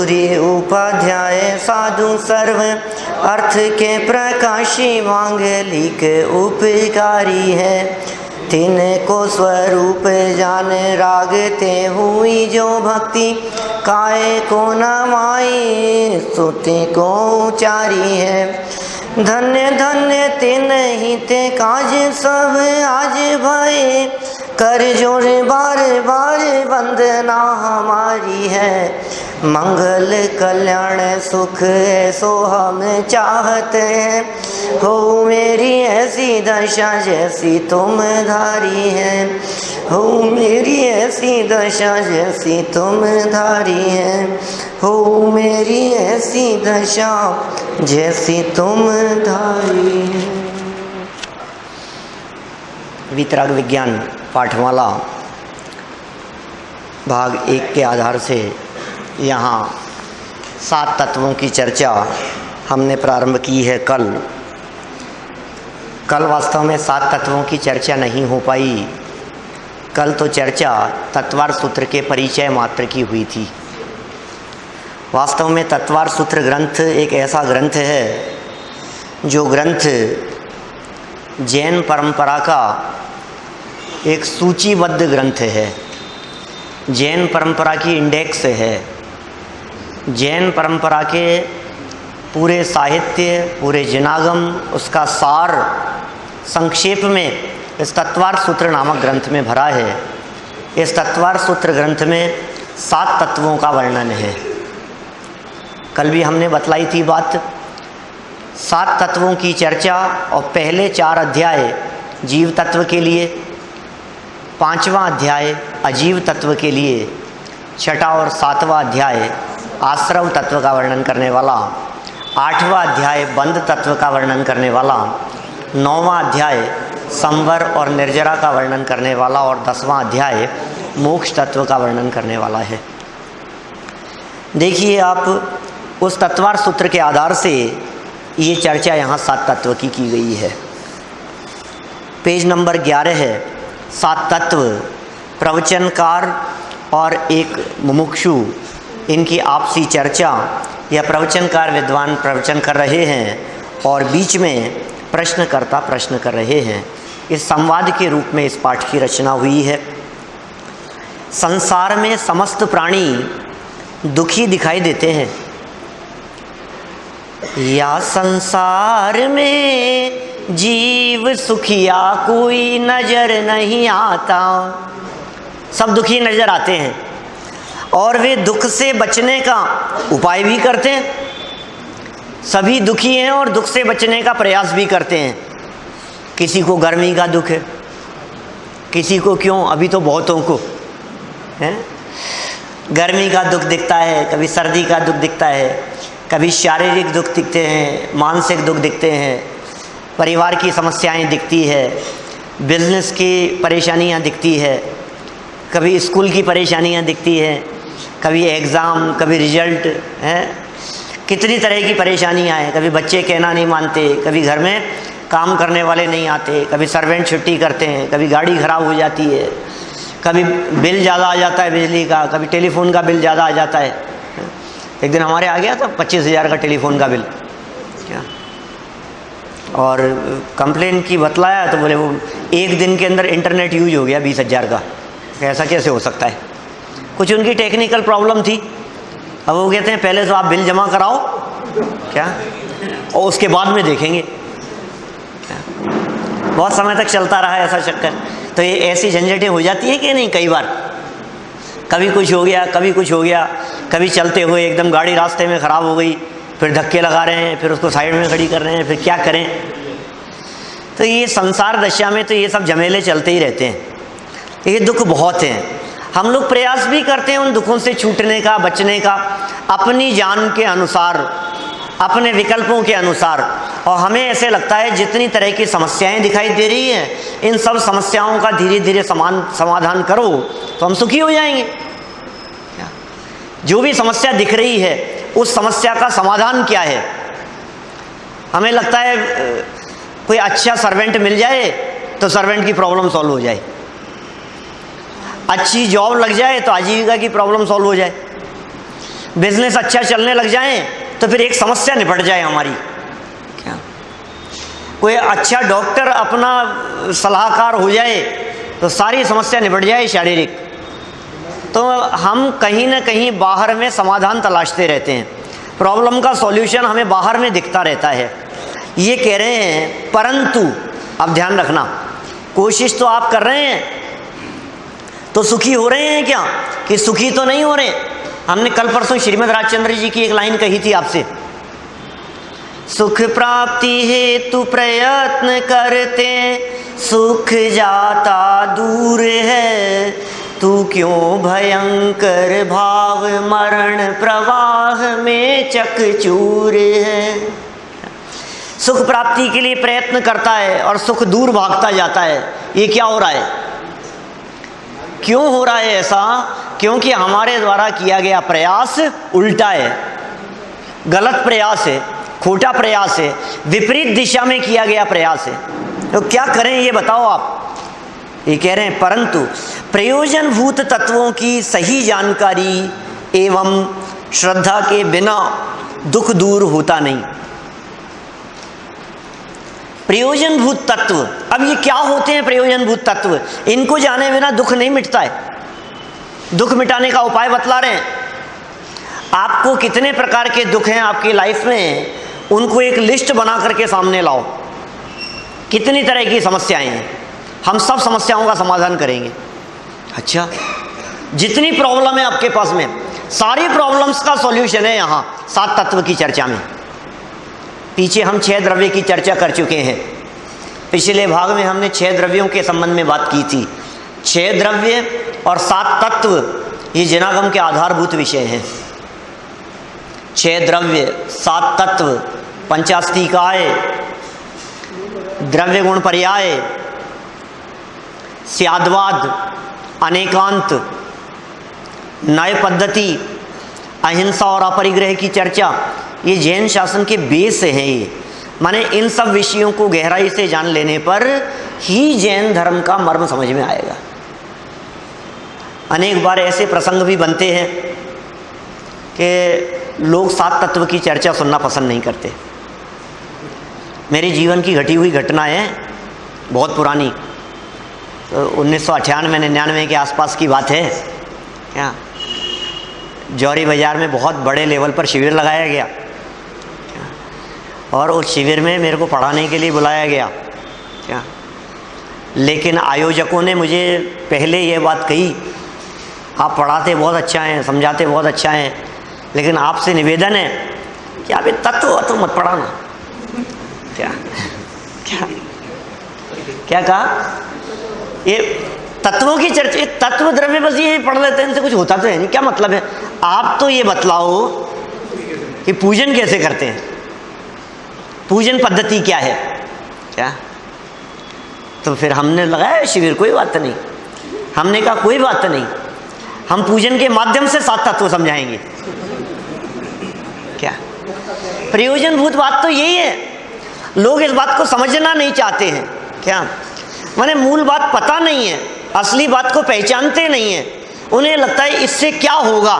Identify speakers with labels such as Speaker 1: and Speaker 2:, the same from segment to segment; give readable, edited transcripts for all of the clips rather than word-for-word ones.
Speaker 1: सूर्य उपाध्याय साधु सर्व अर्थ के प्रकाशी मांगलिक उपकारी है। तिनको स्वरूप जान रागते हुई जो भक्ति काय को न माई स्तुति को उचारी है। धन्य धन्य तिन ही ते काज सब आज भय कर जोर बार बार वंदना हमारी है। मंगल कल्याण सुख ऐसो हम चाहते हैं हो मेरी ऐसी दशा जैसी तुम धारी है। हो मेरी ऐसी दशा जैसी तुम धारी है। हो मेरी ऐसी दशा जैसी तुम धारी है। वितराग विज्ञान पाठमाला भाग 1 के आधार से यहाँ 7 तत्वों की चर्चा हमने प्रारंभ की है। कल वास्तव में 7 तत्वों की चर्चा नहीं हो पाई। कल तो चर्चा तत्वार सूत्र के परिचय मात्र की हुई थी। वास्तव में तत्वार सूत्र ग्रंथ एक ऐसा ग्रंथ है जो ग्रंथ जैन परंपरा का एक सूचीबद्ध ग्रंथ है। जैन परंपरा की इंडेक्स है। जैन परंपरा के पूरे साहित्य, पूरे जनागम, उसका सार संक्षेप में इस तत्वार सूत्र नामक ग्रंथ में भरा है। इस तत्वार सूत्र ग्रंथ में 7 तत्वों का वर्णन है। कल भी हमने बतलाई थी बात। 7 तत्वों की चर्चा और पहले 4 अध्याय जीव तत्व के लिए, 5वां अध्याय अजीव तत्व के लिए, 6ठा और 7वां अध्याय आश्रव तत्व का वर्णन करने वाला, 8वां अध्याय बंध तत्व का वर्णन करने वाला, 9वां अध्याय संवर और निर्जरा का वर्णन करने वाला और 10वां अध्याय मोक्ष तत्व का वर्णन करने वाला है। देखिए आप, उस तत्वार सूत्र के आधार से ये चर्चा यहाँ 7 तत्व की गई है। पेज नंबर 11 है। 7 तत्व, प्रवचनकार और एक मुमुक्षु, इनकी आपसी चर्चा या प्रवचनकार विद्वान प्रवचन कर रहे हैं और बीच में प्रश्नकर्ता प्रश्न कर रहे हैं। इस संवाद के रूप में इस पाठ की रचना हुई है। संसार में समस्त प्राणी दुखी दिखाई देते हैं। या संसार में जीव सुखिया कोई नजर नहीं आता। सब दुखी नजर आते हैं और वे दुख से बचने का उपाय भी करते हैं। सभी दुखी हैं और दुख से बचने का प्रयास भी करते हैं। किसी को गर्मी का दुख है, किसी को क्यों, अभी तो बहुतों को है गर्मी का दुख दिखता है, कभी सर्दी का दुख दिखता है, कभी शारीरिक दुख दिखते हैं, मानसिक दुख दिखते हैं, परिवार की समस्याएं दिखती है, बिजनेस की परेशानियां दिखती है, कभी स्कूल की परेशानियां दिखती है, कभी एग्ज़ाम, कभी रिजल्ट है, कितनी तरह की परेशानियां हैं। कभी बच्चे कहना नहीं मानते, कभी घर में काम करने वाले नहीं आते, कभी सर्वेंट छुट्टी करते हैं, कभी गाड़ी ख़राब हो जाती है, कभी बिल ज़्यादा आ जाता है बिजली का, कभी टेलीफोन का बिल ज़्यादा आ जाता है। एक दिन हमारे आ गया था 25,000 का टेलीफोन का बिल क्या, और कंप्लेन की बतलाया तो बोले वो एक दिन के अंदर इंटरनेट यूज हो गया 20,000 का। ऐसा कैसे हो सकता है? कुछ उनकी टेक्निकल प्रॉब्लम थी। अब वो कहते हैं पहले तो आप बिल जमा कराओ क्या, और उसके बाद में देखेंगे क्या? बहुत समय तक चलता रहा ऐसा चक्कर। तो ये ऐसी झंझटें हो जाती हैं कि नहीं? कई बार कभी कुछ हो गया, कभी कुछ हो गया, कभी चलते हुए एकदम गाड़ी रास्ते में ख़राब हो गई, फिर धक्के लगा रहे हैं, फिर उसको साइड में खड़ी कर रहे हैं, फिर क्या करें। तो ये संसार दशा में तो ये सब झमेले चलते ही रहते हैं। ये दुख बहुत हैं। हम लोग प्रयास भी करते हैं उन दुखों से छूटने का, बचने का, अपनी जान के अनुसार, अपने विकल्पों के अनुसार। और हमें ऐसे लगता है जितनी तरह की समस्याएं दिखाई दे रही हैं, इन सब समस्याओं का धीरे धीरे समाधान करो तो हम सुखी हो जाएंगे। जो भी समस्या दिख रही है उस समस्या का समाधान क्या है? हमें लगता है कोई अच्छा सर्वेंट मिल जाए तो सर्वेंट की प्रॉब्लम सॉल्व हो जाए, अच्छी जॉब लग जाए तो आजीविका की प्रॉब्लम सॉल्व हो जाए। बिजनेस अच्छा चलने लग जाए तो फिर एक समस्या निपट जाए हमारी। क्या कोई अच्छा डॉक्टर अपना सलाहकार हो जाए तो सारी समस्या निपट जाए शारीरिक। तो हम कहीं ना कहीं बाहर में समाधान तलाशते रहते हैं, प्रॉब्लम का सॉल्यूशन हमें बाहर में दिखता रहता है। ये कह रहे हैं परंतु, अब ध्यान रखना, कोशिश तो आप कर रहे हैं तो सुखी हो रहे हैं क्या कि सुखी तो नहीं हो रहे? हमने कल परसों श्रीमद् राजचंद्र जी की एक लाइन कही थी आपसे, सुख प्राप्ति हेतु प्रयत्न करते सुख जाता दूर है, तू क्यों भयंकर भाव मरण प्रवाह में चकचूर है। सुख प्राप्ति के लिए प्रयत्न करता है और सुख दूर भागता जाता है। ये क्या हो रहा है? क्यों हो रहा है ऐसा? क्योंकि हमारे द्वारा किया गया प्रयास उल्टा है, गलत प्रयास है, खोटा प्रयास है, विपरीत दिशा में किया गया प्रयास है। तो क्या करें ये बताओ आप? ये कह रहे हैं परंतु प्रयोजनभूत तत्वों की सही जानकारी एवं श्रद्धा के बिना दुख दूर होता नहीं। प्रयोजनभूत तत्व, अब ये क्या होते हैं प्रयोजनभूत तत्व? इनको जाने बिना दुख नहीं मिटता है। दुख मिटाने का उपाय बतला रहे हैं। आपको कितने प्रकार के दुख हैं आपकी लाइफ में, उनको एक लिस्ट बना करके सामने लाओ। कितनी तरह की समस्याएं हैं, हम सब समस्याओं का समाधान करेंगे। अच्छा, जितनी प्रॉब्लम है आपके पास में, सारी प्रॉब्लम्स का सॉल्यूशन है यहाँ 7 तत्व की चर्चा में। पीछे हम 6 द्रव्य की चर्चा कर चुके हैं। पिछले भाग में हमने 6 द्रव्यों के संबंध में बात की थी। 6 द्रव्य और 7 तत्व ये जनागम के आधारभूत विषय हैं। 6 द्रव्य, 7 तत्व, पंचास्तिकाय, द्रव्य गुण पर्याय, स्याद्वाद, अनेकांत, न्याय पद्धति, अहिंसा और अपरिग्रह की चर्चा, ये जैन शासन के बेस हैं। ये माने इन सब विषयों को गहराई से जान लेने पर ही जैन धर्म का मर्म समझ में आएगा। अनेक बार ऐसे प्रसंग भी बनते हैं कि लोग 7 तत्व की चर्चा सुनना पसंद नहीं करते। मेरे जीवन की घटी हुई घटना है, बहुत पुरानी, तो 1998-99 के आसपास की बात है। क्या जौहरी बाज़ार में बहुत बड़े लेवल पर शिविर लगाया गया और उस शिविर में मेरे को पढ़ाने के लिए बुलाया गया। क्या लेकिन आयोजकों ने मुझे पहले ये बात कही, आप पढ़ाते बहुत अच्छा हैं, समझाते बहुत अच्छा हैं, लेकिन आपसे निवेदन है कि आप ये तत्व तो मत पढ़ाना। क्या क्या क्या कहा? ये तत्वों की चर्चा, तत्व द्रव्य बस ये पढ़ लेते हैं, इनसे कुछ होता तो है नहीं। क्या मतलब है? आप तो ये बतलाओ कि पूजन कैसे करते हैं, पूजन पद्धति क्या है। क्या तो फिर हमने लगाया शिविर, कोई बात नहीं। हमने कहा कोई बात नहीं, हम पूजन के माध्यम से 7 तत्व समझाएंगे। क्या प्रयोजनभूत बात तो यही है, लोग इस बात को समझना नहीं चाहते हैं। क्या माने मूल बात पता नहीं है, असली बात को पहचानते नहीं है। उन्हें लगता है इससे क्या होगा।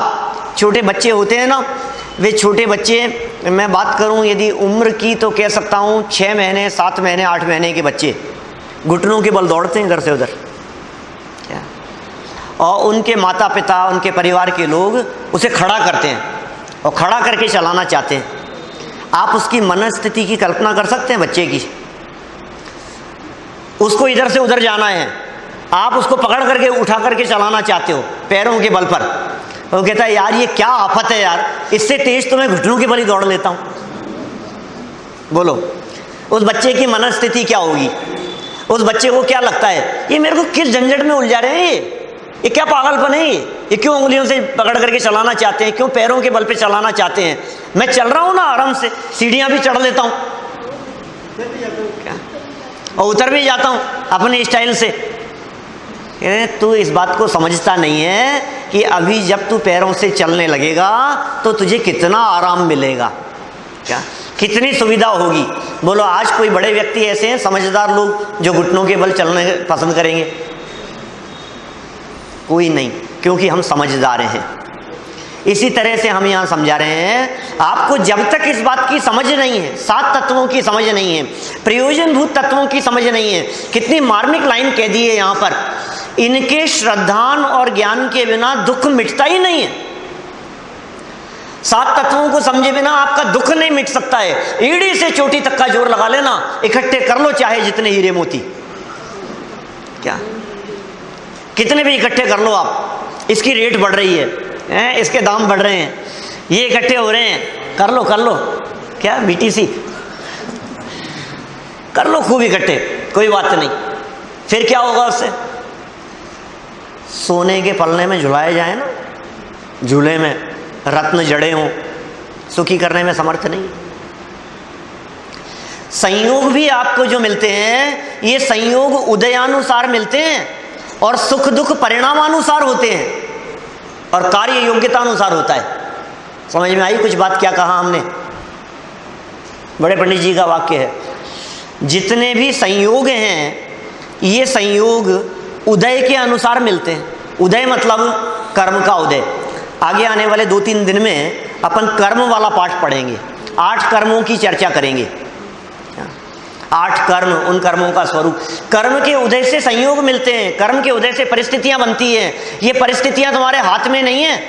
Speaker 1: छोटे बच्चे होते हैं ना, वे छोटे बच्चे, मैं बात करूं यदि उम्र की तो कह सकता हूं 6 महीने, 7 महीने, 8 महीने के बच्चे घुटनों के बल दौड़ते हैं इधर से उधर। क्या और उनके माता पिता, उनके परिवार के लोग उसे खड़ा करते हैं और खड़ा करके चलाना चाहते हैं। आप उसकी मनस्थिति की कल्पना कर सकते हैं बच्चे की? उसको इधर से उधर जाना है, आप उसको पकड़ करके उठा करके चलाना चाहते हो पैरों के बल पर। वो कहता है यार ये क्या आफत है यार, इससे तेज तो मैं घुटनों के बल ही दौड़ लेता हूं। बोलो उस बच्चे की मनस्थिति क्या होगी? उस बच्चे को क्या लगता है ये मेरे को किस झंझट में उलझा रहे हैं, ये क्या पागलपन है, ये क्यों उंगलियों से पकड़ करके चलाना चाहते हैं, क्यों पैरों के बल पे चलाना चाहते हैं? मैं चल रहा हूं ना आराम से, सीढ़ियां भी चढ़ लेता हूं और उतर भी जाता हूं अपने स्टाइल से। तू इस बात को समझता नहीं है कि अभी जब तू पैरों से चलने लगेगा तो तुझे कितना आराम मिलेगा, क्या कितनी सुविधा होगी। बोलो आज कोई बड़े व्यक्ति ऐसे हैं समझदार लोग जो घुटनों के बल चलने पसंद करेंगे? कोई नहीं, क्योंकि हम समझदार हैं। इसी तरह से हम यहाँ समझा रहे हैं, आपको जब तक इस बात की समझ नहीं है, 7 तत्वों की समझ नहीं है, प्रयोजनभूत तत्वों की समझ नहीं है, कितनी मार्मिक लाइन कह दी है यहाँ पर, इनके श्रद्धान और ज्ञान के बिना दुख मिटता ही नहीं है। 7 तत्वों को समझे बिना आपका दुख नहीं मिट सकता है। ईड़ी से चोटी तक का जोर लगा लेना, इकट्ठे कर लो चाहे जितने हीरे मोती, क्या कितने भी इकट्ठे कर लो आप, इसकी रेट बढ़ रही है, इसके दाम बढ़ रहे हैं, ये इकट्ठे हो रहे हैं, कर लो क्या BTC कर लो खूब इकट्ठे, कोई बात नहीं। फिर क्या होगा उससे? सोने के पलने में झुलाए जाए ना, झूले में रत्न जड़े हों, सुखी करने में समर्थ नहीं। संयोग भी आपको जो मिलते हैं, ये संयोग उदयानुसार मिलते हैं और सुख दुख परिणामानुसार होते हैं और कार्य योग्यता अनुसार होता है। समझ में आई कुछ बात? क्या कहा हमने? बड़े पंडित जी का वाक्य है, जितने भी संयोग हैं ये संयोग उदय के अनुसार मिलते हैं। उदय मतलब कर्म का उदय। आगे आने वाले 2-3 दिन में अपन कर्म वाला पाठ पढ़ेंगे, 8 कर्मों की चर्चा करेंगे। 8 कर्म, उन कर्मों का स्वरूप। कर्म के उदय से संयोग मिलते हैं, कर्म के उदय से परिस्थितियां बनती हैं। ये परिस्थितियां तुम्हारे हाथ में नहीं है।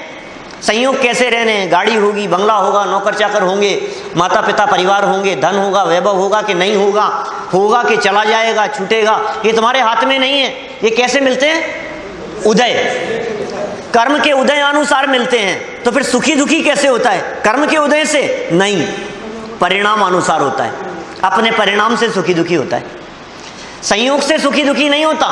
Speaker 1: संयोग कैसे रहने, गाड़ी होगी, बंगला होगा, नौकर चाकर होंगे, माता पिता परिवार होंगे, धन होगा, वैभव होगा कि नहीं होगा, होगा कि चला जाएगा, छूटेगा, ये तुम्हारे हाथ में नहीं है। ये कैसे मिलते हैं? उदय, कर्म के उदय अनुसार मिलते हैं। तो फिर सुखी दुखी कैसे होता है? कर्म के उदय से नहीं, परिणाम अनुसार होता है। अपने परिणाम से सुखी दुखी होता है, संयोग से सुखी दुखी नहीं होता।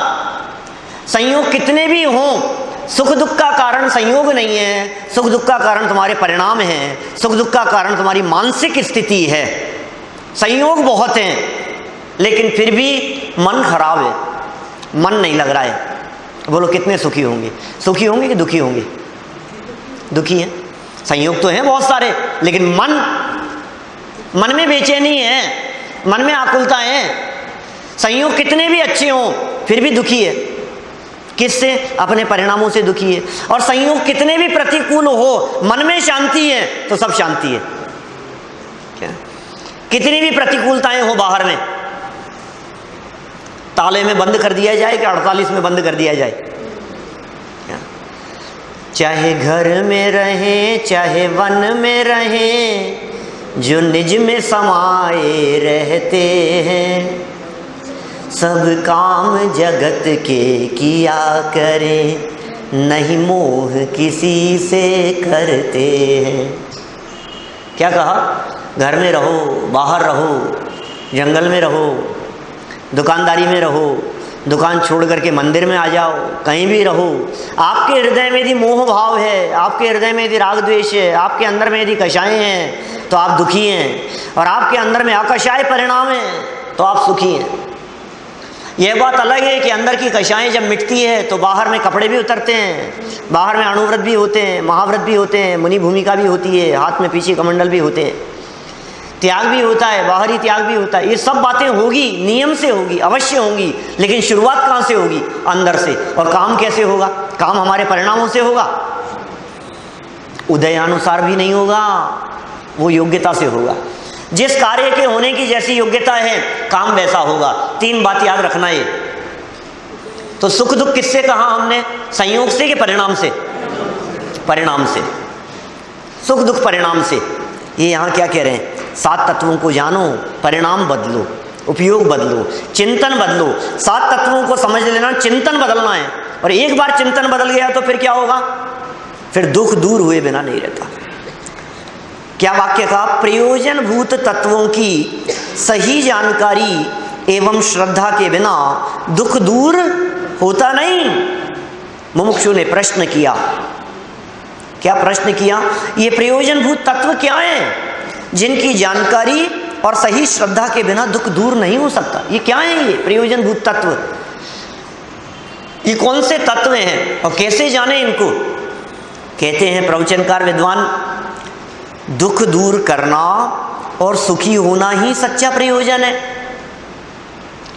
Speaker 1: संयोग कितने भी हों, सुख दुख का कारण संयोग नहीं है, सुख दुख का कारण तुम्हारे परिणाम हैं, सुख दुख का कारण तुम्हारी मानसिक स्थिति है। संयोग बहुत हैं लेकिन फिर भी मन खराब है, मन नहीं लग रहा है। बोलो कितने सुखी होंगे? सुखी होंगे कि दुखी होंगे? दुखी है। संयोग तो हैं बहुत सारे लेकिन मन में बेचैनी है, मन में आकुलता है। संयोग कितने भी अच्छे हों फिर भी दुखी है। किससे? अपने परिणामों से दुखी है। और संयोग कितने भी प्रतिकूल हो, मन में शांति है तो सब शांति है। क्या? कितनी भी प्रतिकूलताएं हो बाहर में, ताले में बंद कर दिया जाए कि 48 में बंद कर दिया जाए? क्या? चाहे घर में रहें चाहे वन में रहें, जो निज में समाये रहते हैं, सब काम जगत के किया करें, नहीं मोह किसी से करते हैं। क्या कहा? घर में रहो, बाहर रहो, जंगल में रहो, दुकानदारी में रहो, दुकान छोड़ करके मंदिर में आ जाओ, कहीं भी रहो, आपके हृदय में यदि मोह भाव है, आपके हृदय में यदि राग द्वेष है, आपके अंदर में यदि कषाय हैं तो आप दुखी हैं, और आपके अंदर में अकषाय परिणाम है तो आप सुखी हैं। यह बात अलग है कि अंदर की कषाएं जब मिटती है तो बाहर में कपड़े भी उतरते हैं, बाहर में अणुव्रत भी होते हैं, महाव्रत भी होते हैं, मुनि भूमिका भी होती है, हाथ में पीछे कमंडल भी होते हैं, त्याग भी होता है, बाहरी त्याग भी होता है। ये सब बातें होगी, नियम से होगी, अवश्य होंगी, लेकिन शुरुआत कहाँ से होगी? अंदर से। और काम कैसे होगा? काम हमारे परिणामों से होगा, उदयानुसार भी नहीं होगा, वो योग्यता से होगा। जिस कार्य के होने की जैसी योग्यता है काम वैसा होगा। 3 बात याद रखना है। तो सुख दुख किससे कहा हमने? संयोग से कि परिणाम से? परिणाम से। सुख दुख परिणाम से। ये यहाँ क्या कह रहे हैं? 7 तत्वों को जानो, परिणाम बदलो, उपयोग बदलो, चिंतन बदलो। 7 तत्वों को समझ लेना, चिंतन बदलना है। और एक बार चिंतन बदल गया तो फिर क्या होगा? फिर दुख दूर हुए बिना नहीं रहता। क्या वाक्य कहा? प्रयोजनभूत तत्वों की सही जानकारी एवं श्रद्धा के बिना दुख दूर होता नहीं। मुमुक्षु ने प्रश्न किया। क्या प्रश्न किया? ये प्रयोजनभूत तत्व क्या हैं जिनकी जानकारी और सही श्रद्धा के बिना दुख दूर नहीं हो सकता? ये क्या है? ये प्रयोजनभूत तत्व, ये कौन से तत्व हैं और कैसे जाने इनको? कहते हैं प्रवचनकार विद्वान, दुख दूर करना और सुखी होना ही सच्चा प्रयोजन है।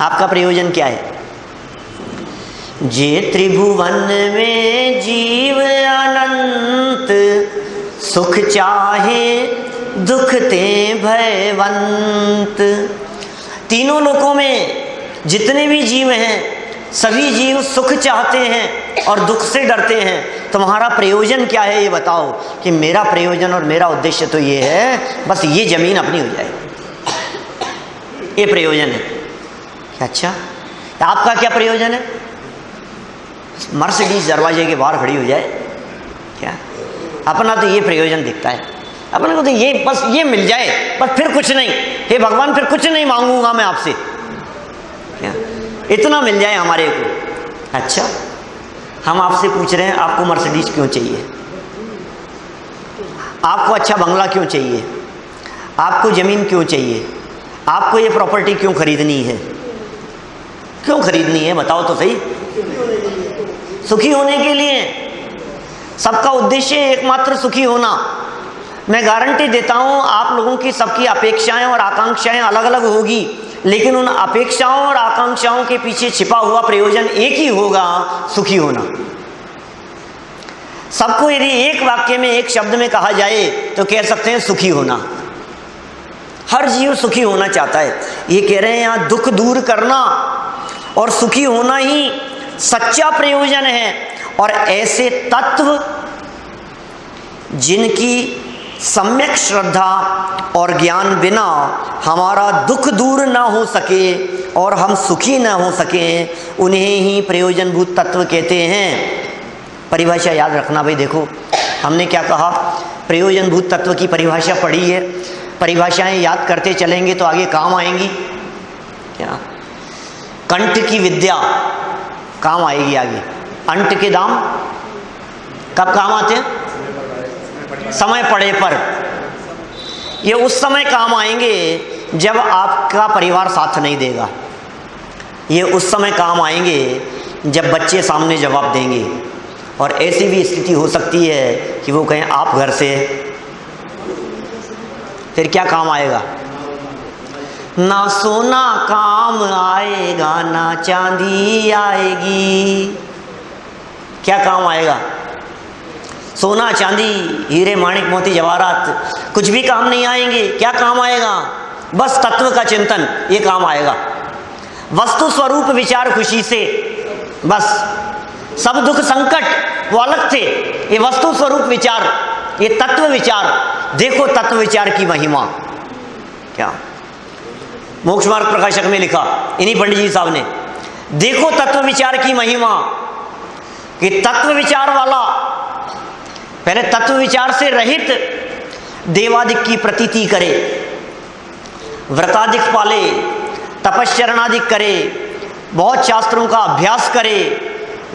Speaker 1: आपका प्रयोजन क्या है? जे त्रिभुवन में जीव अनंत सुख चाहे दुख ते भयवंत। तीनों लोकों में जितने भी जीव हैं सभी जीव सुख चाहते हैं और दुख से डरते हैं। तुम्हारा प्रयोजन क्या है ये बताओ। कि मेरा प्रयोजन और मेरा उद्देश्य तो ये है बस ये जमीन अपनी हो जाए, ये प्रयोजन है। अच्छा तो आपका क्या प्रयोजन है? मर्सिडीज दरवाजे के बाहर खड़ी हो जाए क्या? अपना तो ये प्रयोजन दिखता है, अपने को तो ये बस ये मिल जाए, बस फिर कुछ नहीं। हे भगवान फिर कुछ नहीं मांगूंगा मैं आपसे, क्या इतना मिल जाए हमारे को। अच्छा हम आपसे पूछ रहे हैं आपको मर्सिडीज क्यों चाहिए? आपको अच्छा बंगला क्यों चाहिए? आपको ज़मीन क्यों चाहिए? आपको ये प्रॉपर्टी क्यों खरीदनी है? क्यों खरीदनी है बताओ तो सही। सुखी होने के लिए। सबका उद्देश्य एकमात्र सुखी होना। मैं गारंटी देता हूं आप लोगों की सबकी अपेक्षाएं और आकांक्षाएं अलग अलग होगी, लेकिन उन अपेक्षाओं और आकांक्षाओं के पीछे छिपा हुआ प्रयोजन एक ही होगा, सुखी होना। सबको यदि एक वाक्य में एक शब्द में कहा जाए तो कह सकते हैं सुखी होना। हर जीव सुखी होना चाहता है। ये कह रहे हैं यहाँ दुख दूर करना और सुखी होना ही सच्चा प्रयोजन है। और ऐसे तत्व जिनकी सम्यक श्रद्धा और ज्ञान बिना हमारा दुख दूर ना हो सके और हम सुखी ना हो सके, उन्हें ही प्रयोजनभूत तत्व कहते हैं। परिभाषा याद रखना भाई। देखो हमने क्या कहा, प्रयोजनभूत तत्व की परिभाषा पढ़ी है। परिभाषाएं याद करते चलेंगे तो आगे काम आएंगी। क्या कंठ की विद्या काम आएगी आगे। अंट के दाम कब काम आते हैं? समय पड़े पर। ये उस समय काम आएंगे जब आपका परिवार साथ नहीं देगा। ये उस समय काम आएंगे जब बच्चे सामने जवाब देंगे। और ऐसी भी स्थिति हो सकती है कि वो कहें आप घर से, फिर क्या काम आएगा? ना सोना काम आएगा ना चांदी आएगी। क्या काम आएगा? सोना चांदी हीरे माणिक मोती जवाहरात कुछ भी काम नहीं आएंगे। क्या काम आएगा? बस तत्व का चिंतन, ये काम आएगा। वस्तु स्वरूप विचार खुशी से, बस सब दुख संकट वो अलग थे। ये वस्तु स्वरूप विचार, ये तत्व विचार। देखो तत्व विचार की महिमा। क्या मोक्ष मार्ग प्रकाशक में लिखा इन्हीं पंडित जी साहब ने। देखो तत्व विचार की महिमा कि तत्व विचार वाला पहले तत्व विचार से रहित देवादिक की प्रतीति करे, व्रतादिक पाले, तपश्चरणादिक करे, बहुत शास्त्रों का अभ्यास करे,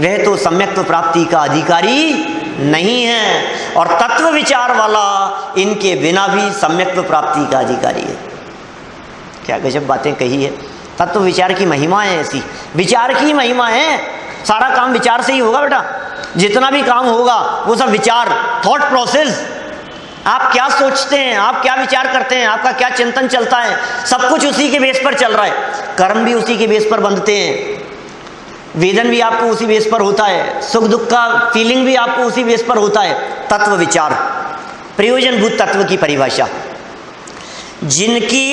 Speaker 1: वह तो सम्यक्त्व प्राप्ति का अधिकारी नहीं है। और तत्व विचार वाला इनके बिना भी सम्यक्त्व प्राप्ति का अधिकारी है। क्या गजब बातें कही है। तत्व विचार की महिमा है ऐसी, विचार की महिमा है। सारा काम विचार से ही होगा बेटा। जितना भी काम होगा वो सब विचार, थॉट प्रोसेस। आप क्या सोचते हैं, आप क्या विचार करते हैं, आपका क्या चिंतन चलता है, सब कुछ उसी के बेस पर चल रहा है। कर्म भी उसी के बेस पर बंधते हैं, वेदन भी आपको उसी बेस पर होता है, सुख दुख का फीलिंग भी आपको उसी बेस पर होता है। तत्व विचार, प्रयोजनभूत तत्व की परिभाषा। जिनकी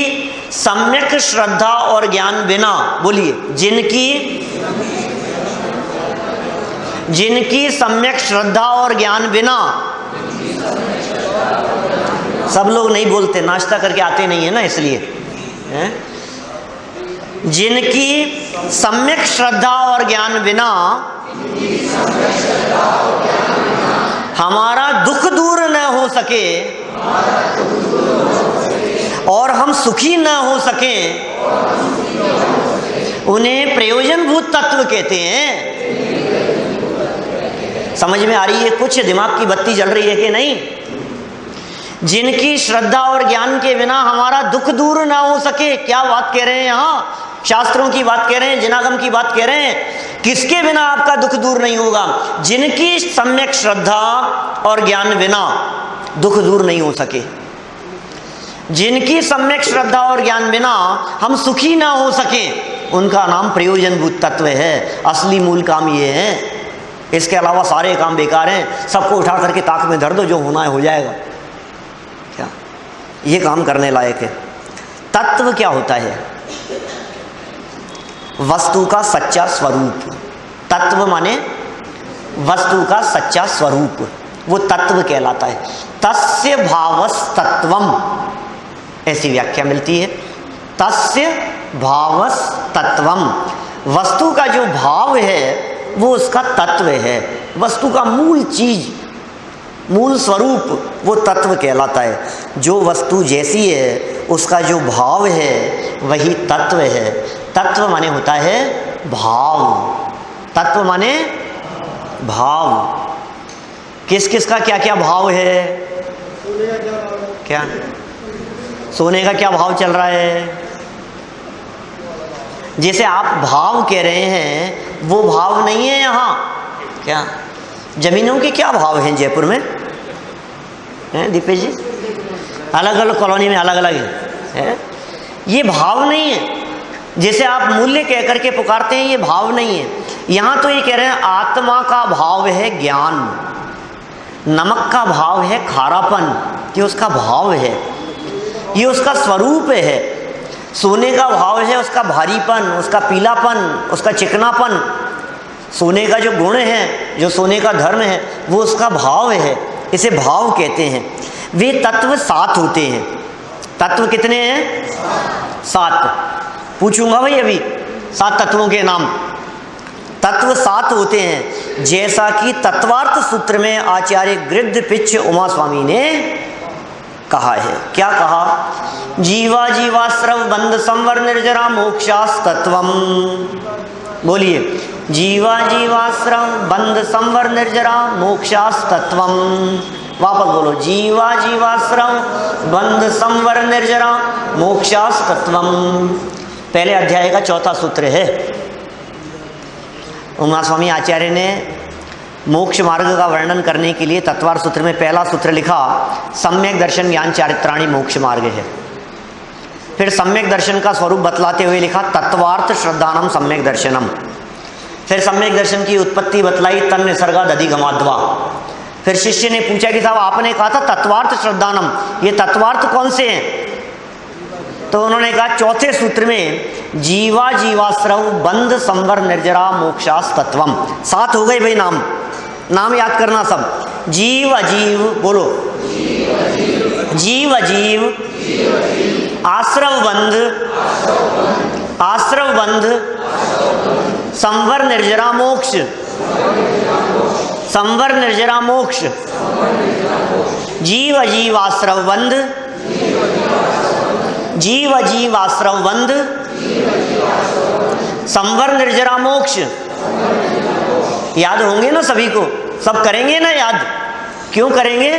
Speaker 1: सम्यक श्रद्धा और ज्ञान बिना, बोलिए, जिनकी सम्यक श्रद्धा और ज्ञान बिना, सब लोग नहीं बोलते, नाश्ता करके आते नहीं है ना, इसलिए है? जिनकी सम्यक श्रद्धा और ज्ञान बिना हमारा दुख दूर न हो सके और हम सुखी न हो सके, उन्हें प्रयोजनभूत तत्व कहते हैं। समझ में आ रही है? कुछ दिमाग की बत्ती जल रही है कि नहीं? जिनकी श्रद्धा और ज्ञान के बिना हमारा दुख दूर ना हो सके। क्या बात कह रहे हैं यहाँ? शास्त्रों की बात कह रहे हैं, जिनागम की बात कह रहे हैं। किसके बिना आपका दुख दूर नहीं होगा? जिनकी सम्यक श्रद्धा और ज्ञान बिना दुख दूर नहीं हो सके। जिनकी सम्यक श्रद्धा और ज्ञान बिना हम सुखी ना हो सके, उनका नाम प्रयोजनभूत तत्व है। असली मूल काम ये है। इसके अलावा सारे काम बेकार हैं। सबको उठा करके ताक में धर दो, जो होना है हो जाएगा। ये काम करने लायक है। तत्व क्या होता है? वस्तु का सच्चा स्वरूप। तत्व माने वस्तु का सच्चा स्वरूप, वो तत्व कहलाता है। तस्य भावस्तत्वम, ऐसी व्याख्या मिलती है। तस्य भावस्तत्वम, वस्तु का जो भाव है वो उसका तत्व है। वस्तु का मूल चीज, मूल स्वरूप वो तत्व कहलाता है। जो वस्तु जैसी है उसका जो भाव है वही तत्व है। तत्व माने होता है भाव। तत्व माने भाव। किस किस का क्या क्या भाव है? क्या सोने का क्या भाव चल रहा है? जैसे आप भाव कह रहे हैं वो भाव नहीं है यहाँ। क्या जमीनों के क्या भाव हैं जयपुर में? हैं दीपेश जी? अलग अलग कॉलोनी में अलग अलग है। ये भाव नहीं है। जैसे आप मूल्य कह करके पुकारते हैं, ये भाव नहीं है। यहाँ तो ये कह रहे हैं आत्मा का भाव है ज्ञान, नमक का भाव है खारापन, ये उसका भाव है, ये उसका स्वरूप है। सोने का भाव है उसका भारीपन, उसका पीलापन, उसका चिकनापन। सोने का जो गुण है, जो सोने का धर्म है, वो उसका भाव है। इसे भाव कहते हैं। वे तत्व 7 होते हैं। तत्व कितने हैं? 7। पूछूंगा भाई अभी 7 तत्वों के नाम। तत्व 7 होते हैं, जैसा कि तत्वार्थ सूत्र में आचार्य गृध्र पिच्छ उमा स्वामी ने कहा है। क्या कहा? जीवा जीवाश्रव बंध संवर निर्जरा मोक्षास तत्वम। बोलिए, जीवा जीवाश्रव बंध संवर निर्जरा मोक्षास तत्वम। वापस बोलो, जीवा जीवाश्रव बंध संवर निर्जरा मोक्षास तत्वम। पहले अध्याय का 4था सूत्र है। उमा स्वामी आचार्य ने मोक्ष मार्ग का वर्णन करने के लिए तत्वार्थ सूत्र में पहला सूत्र लिखा, सम्यक दर्शन ज्ञान चारित्राणी मोक्ष मार्ग है। फिर सम्यक दर्शन का स्वरूप बतलाते हुए लिखा तत्वार्थ श्रद्धानम सम्यक दर्शनम। फिर सम्यक दर्शन की उत्पत्ति बतलाई, तन निसर्गाद अधिगमाद्वा। फिर शिष्य ने पूछा कि साहब आपने कहा था तत्वार्थ श्रद्धानम, ये तत्वार्थ कौन से हैं? तो उन्होंने कहा 4थे सूत्र में जीवा जीवाश्रव बंध संवर निर्जरा मोक्षास तत्वम। 7 हो गए भाई नाम। नाम याद करना सब। जीव अजीव, बोलो जीव अजीव, आश्रव बंध, आश्रव बंध, संवर निर्जरा मोक्ष, संवर निर्जरा मोक्ष, जीव अजीव आश्रव बंध, जीव अजीव आश्रव बंध, संवर निर्जरा मोक्ष। याद होंगे ना सभी को? सब करेंगे ना याद? क्यों करेंगे?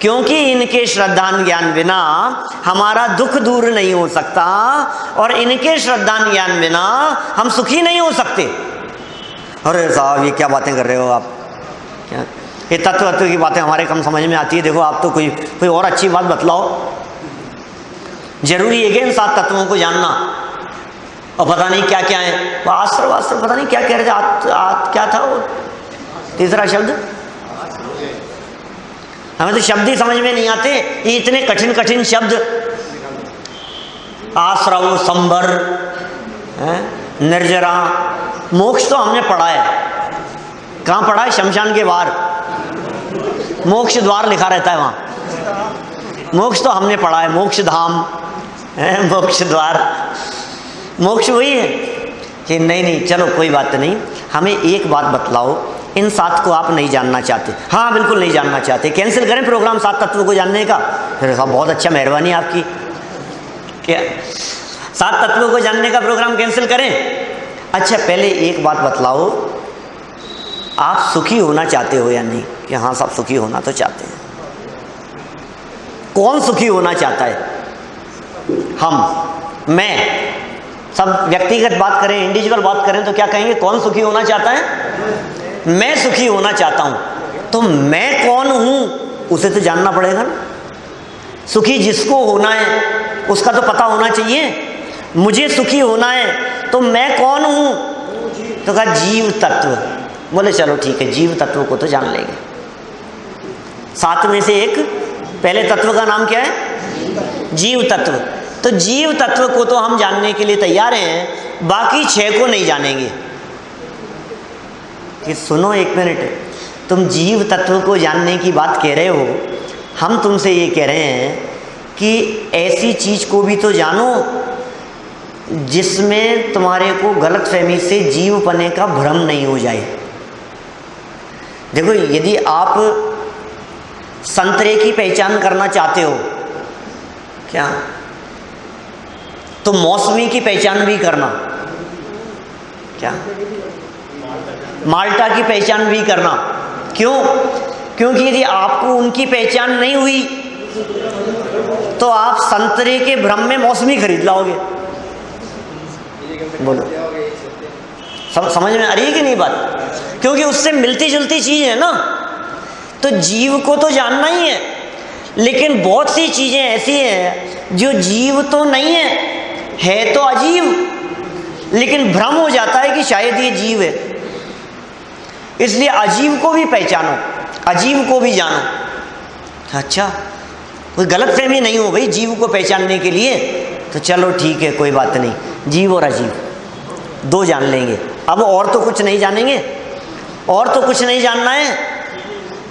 Speaker 1: क्योंकि इनके श्रद्धान ज्ञान बिना हमारा दुख दूर नहीं हो सकता, और इनके श्रद्धान ज्ञान बिना हम सुखी नहीं हो सकते। अरे साहब ये क्या बातें कर रहे हो आप? क्या ये तत्व की बातें हमारे कम समझ में आती है। देखो आप तो कोई और अच्छी बात बतलाओ। जरूरी है कि इन 7 तत्वों को जानना, और पता नहीं क्या क्या है। वो आश्रव आश्रव पता नहीं क्या कह रहे थे। क्या था वो तीसरा शब्द? हमें तो शब्द ही समझ में नहीं आते, ये इतने कठिन कठिन शब्द। आश्रव, संवर, निर्जरा, मोक्ष तो हमने पढ़ा है। कहाँ पढ़ा है? शमशान के बाहर मोक्ष द्वार लिखा रहता है वहाँ। मोक्ष तो हमने पढ़ा है, मोक्ष धाम है, मोक्ष द्वार। मोक्ष वही है कि नहीं? चलो कोई बात नहीं। हमें एक बात बतलाओ, इन 7 को आप नहीं जानना चाहते? हाँ बिल्कुल नहीं जानना चाहते। कैंसिल करें प्रोग्राम 7 तत्वों को जानने का? फिर साहब बहुत अच्छा, मेहरबानी आपकी। क्या 7 तत्वों को जानने का प्रोग्राम कैंसिल करें? अच्छा पहले एक बात बतलाओ, आप सुखी होना चाहते हो या नहीं? कि हाँ सब सुखी होना तो चाहते हैं। कौन सुखी होना चाहता है? हम, मैं। सब व्यक्तिगत बात करें, इंडिविजुअल बात करें तो क्या कहेंगे? कौन सुखी होना चाहता है? मैं सुखी होना चाहता हूं। तो मैं कौन हूं उसे तो जानना पड़ेगा ना। सुखी जिसको होना है उसका तो पता होना चाहिए। मुझे सुखी होना है तो मैं कौन हूं? तो कहा जीव तत्व। बोले चलो ठीक है, जीव तत्व को तो जान लेंगे। 7 में से एक, पहले तत्व का नाम क्या है? जीव तत्व। तो जीव तत्व को तो हम जानने के लिए तैयार हैं, बाकी 6 को नहीं जानेंगे। कि सुनो एक मिनट, तुम जीव तत्व को जानने की बात कह रहे हो, हम तुमसे ये कह रहे हैं कि ऐसी चीज को भी तो जानो जिसमें तुम्हारे को गलतफहमी से जीव पने का भ्रम नहीं हो जाए। देखो, यदि आप संतरे की पहचान करना चाहते हो क्या, तो मौसमी की पहचान भी करना, क्या माल्टा की पहचान भी करना। क्यों? क्योंकि यदि आपको उनकी पहचान नहीं हुई तो आप संतरे के भ्रम में मौसमी खरीद लाओगे। बोलो, समझ में आ रही है कि नहीं बात? क्योंकि उससे मिलती जुलती चीज है ना। तो जीव को तो जानना ही है, लेकिन बहुत सी चीजें ऐसी हैं जो जीव तो नहीं है तो अजीव, लेकिन भ्रम हो जाता है कि शायद ये जीव है। इसलिए अजीव को भी पहचानो, अजीव को भी जानो। अच्छा, कोई गलतफहमी नहीं हो भाई जीव को पहचानने के लिए, तो चलो ठीक है, कोई बात नहीं, जीव और अजीव 2 जान लेंगे। अब और तो कुछ नहीं जानेंगे, और तो कुछ नहीं जानना है।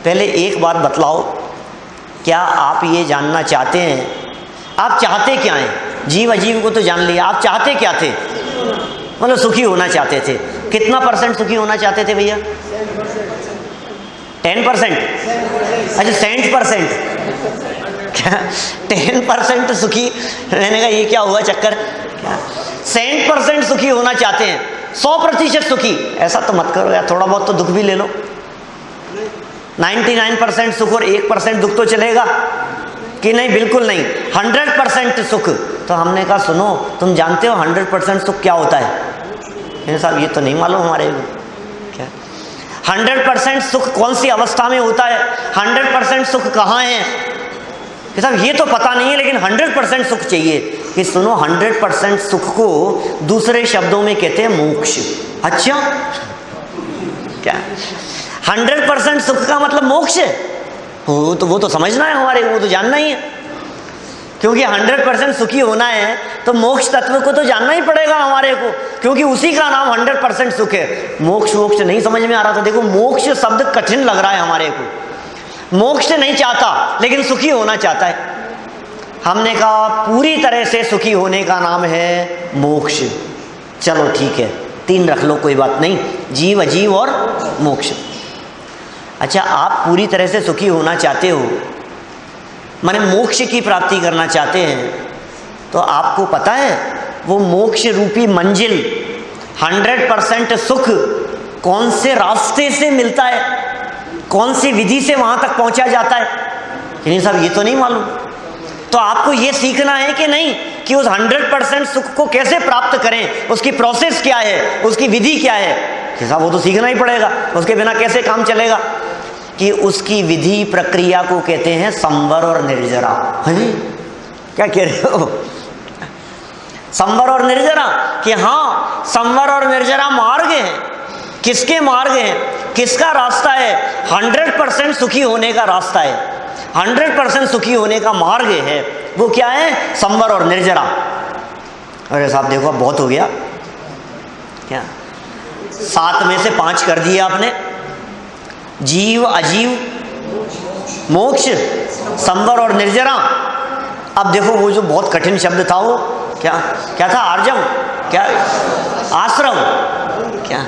Speaker 1: पहले एक बात बतलाओ, क्या आप ये जानना चाहते हैं, आप चाहते क्या हैं? जीव अजीव को तो जान लिया, आप चाहते क्या थे? मतलब सुखी होना चाहते थे। कितना % सुखी होना चाहते थे भैया? 10%? अच्छा 60%? क्या 10% सुखी रहने का ये क्या हुआ चक्कर? 60% सुखी होना चाहते हैं, 100% सुखी? ऐसा तो मत करो यार, थोड़ा बहुत तो दुख भी ले लो। 99% सुख और 1% दुख तो चलेगा कि नहीं? बिल्कुल नहीं, 100% सुख। तो हमने कहा सुनो, तुम जानते हो 100% सुख क्या होता है? साहब ये तो नहीं मालूम हमारे को। क्या 100% सुख कौन सी अवस्था में होता है? 100% सुख कहाँ है? साहब ये तो पता नहीं है, लेकिन 100% सुख चाहिए। कि सुनो, 100% सुख को दूसरे शब्दों में कहते हैं मोक्ष। अच्छा, क्या 100% सुख का मतलब मोक्ष है? वो तो समझना है हमारे, वो तो जानना ही है। क्योंकि 100% सुखी होना है तो मोक्ष तत्व को तो जानना ही पड़ेगा हमारे को, क्योंकि उसी का नाम 100% सुख है। मोक्ष नहीं समझ में आ रहा था। देखो, मोक्ष शब्द कठिन लग रहा है हमारे को। मोक्ष नहीं चाहता, लेकिन सुखी होना चाहता है। हमने कहा पूरी तरह से सुखी होने का नाम है मोक्ष। चलो ठीक है, 3 रख लो, कोई बात नहीं, जीव अजीव और मोक्ष। अच्छा, आप पूरी तरह से सुखी होना चाहते हो, माने मोक्ष की प्राप्ति करना चाहते हैं, तो आपको पता है वो मोक्ष रूपी मंजिल 100% सुख कौन से रास्ते से मिलता है, कौन सी विधि से वहां तक पहुंचा जाता है? कि नहीं साहब, ये तो नहीं मालूम। तो आपको ये सीखना है कि नहीं कि उस 100% सुख को कैसे प्राप्त करें, उसकी प्रोसेस क्या है, उसकी विधि क्या है? कि साहब वो तो सीखना ही पड़ेगा, उसके बिना कैसे काम चलेगा? कि उसकी विधि प्रक्रिया को कहते हैं संवर और निर्जरा। क्या कह रहे हो? संवर और निर्जरा? कि हाँ, संवर और निर्जरा मार्ग हैं। किसके मार्ग हैं? किसका रास्ता है? 100% सुखी होने का रास्ता है, 100% सुखी होने का मार्ग है। वो क्या है? संवर और निर्जरा। अरे साहब देखो, बहुत हो गया क्या? 7 में से 5 कर दिए आपने। जीव अजीव मोक्ष, संवर और निर्जरा। अब देखो, वो जो बहुत कठिन शब्द था वो क्या था? आर्जव? क्या? आश्रव? क्या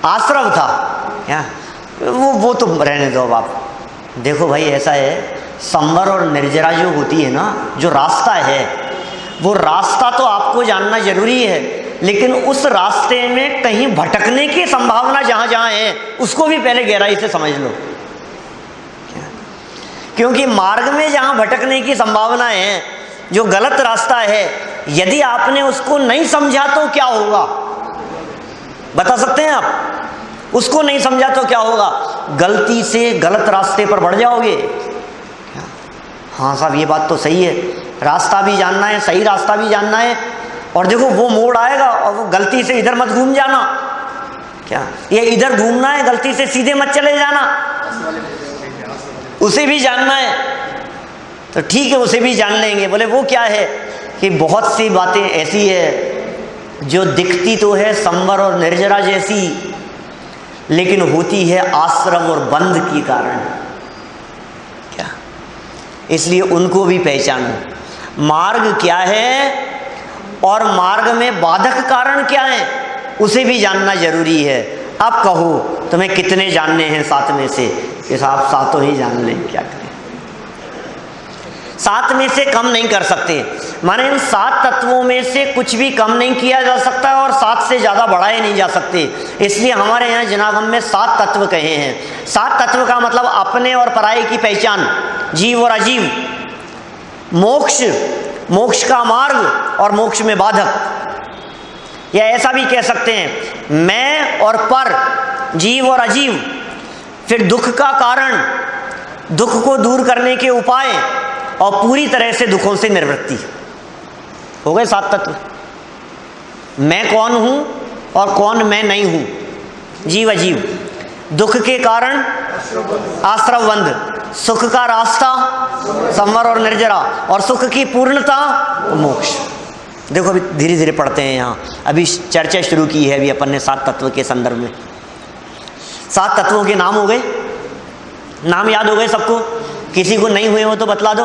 Speaker 1: आश्रव था? क्या वो तो रहने दो। अब आप देखो भाई, ऐसा है, संवर और निर्जरा जो होती है ना, जो रास्ता है, वो रास्ता तो आपको जानना जरूरी है, लेकिन उस रास्ते में कहीं भटकने की संभावना जहां जहां है, उसको भी पहले गहराई से समझ लो। क्योंकि मार्ग में जहां भटकने की संभावना है, जो गलत रास्ता है, यदि आपने उसको नहीं समझा तो क्या होगा? बता सकते हैं आप? उसको नहीं समझा तो क्या होगा? गलती से गलत रास्ते पर बढ़ जाओगे। हाँ साहब, ये बात तो सही है, रास्ता भी जानना है, सही रास्ता भी जानना है। और देखो, वो मोड़ आएगा और वो गलती से इधर मत घूम जाना। क्या ये इधर घूमना है, गलती से सीधे मत चले जाना, उसे भी जानना है। तो ठीक है, उसे भी जान लेंगे। बोले वो क्या है? कि बहुत सी बातें ऐसी है जो दिखती तो है संवर और निर्जरा जैसी, लेकिन होती है आश्रव और बंध के कारण। क्या? इसलिए उनको भी पहचानो। मार्ग क्या है और मार्ग में बाधक कारण क्या है, उसे भी जानना जरूरी है। अब कहो तुम्हें कितने जानने हैं 7 में से? कि साहब 7 ही जान लें, क्या करें? 7 में से कम नहीं कर सकते। माने इन 7 तत्वों में से कुछ भी कम नहीं किया जा सकता और 7 से ज़्यादा बढ़ाए नहीं जा सकते। इसलिए हमारे यहाँ जिनागम में 7 तत्व कहे हैं। 7 तत्व का मतलब अपने और पराये की पहचान, जीव और अजीव, मोक्ष, मोक्ष का मार्ग और मोक्ष में बाधक। या ऐसा भी कह सकते हैं मैं और पर, जीव और अजीव, फिर दुख का कारण, दुख को दूर करने के उपाय और पूरी तरह से दुखों से निवृत्ति। हो गए 7 तत्व। मैं कौन हूं और कौन मैं नहीं हूं, जीव अजीव। दुख के कारण आश्रव बंध, सुख का रास्ता संवर और निर्जरा, और सुख की पूर्णता मोक्ष। देखो अभी धीरे धीरे पढ़ते हैं। यहाँ अभी चर्चा शुरू की है अभी अपन ने 7 तत्व के संदर्भ में। 7 तत्वों के नाम हो गए, नाम याद हो गए सबको? किसी को नहीं हुए हो तो बतला दो।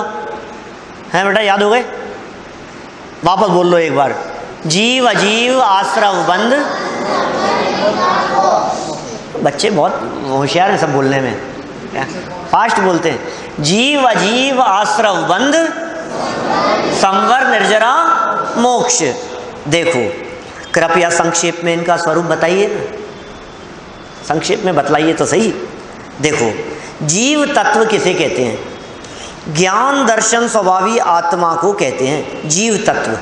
Speaker 1: हैं बेटा, याद हो गए? वापस बोल लो एक बार। जीव अजीव आश्रव बंध। बच्चे बहुत होशियार हैं सब बोलने में, फास्ट बोलते हैं। जीव अजीव आश्रव बंध संवर निर्जरा मोक्ष। देखो कृपया संक्षेप में इनका स्वरूप बताइए ना, संक्षेप में बतलाइए तो सही। देखो जीव तत्व किसे कहते हैं? ज्ञान दर्शन स्वभावी आत्मा को कहते हैं जीव तत्व।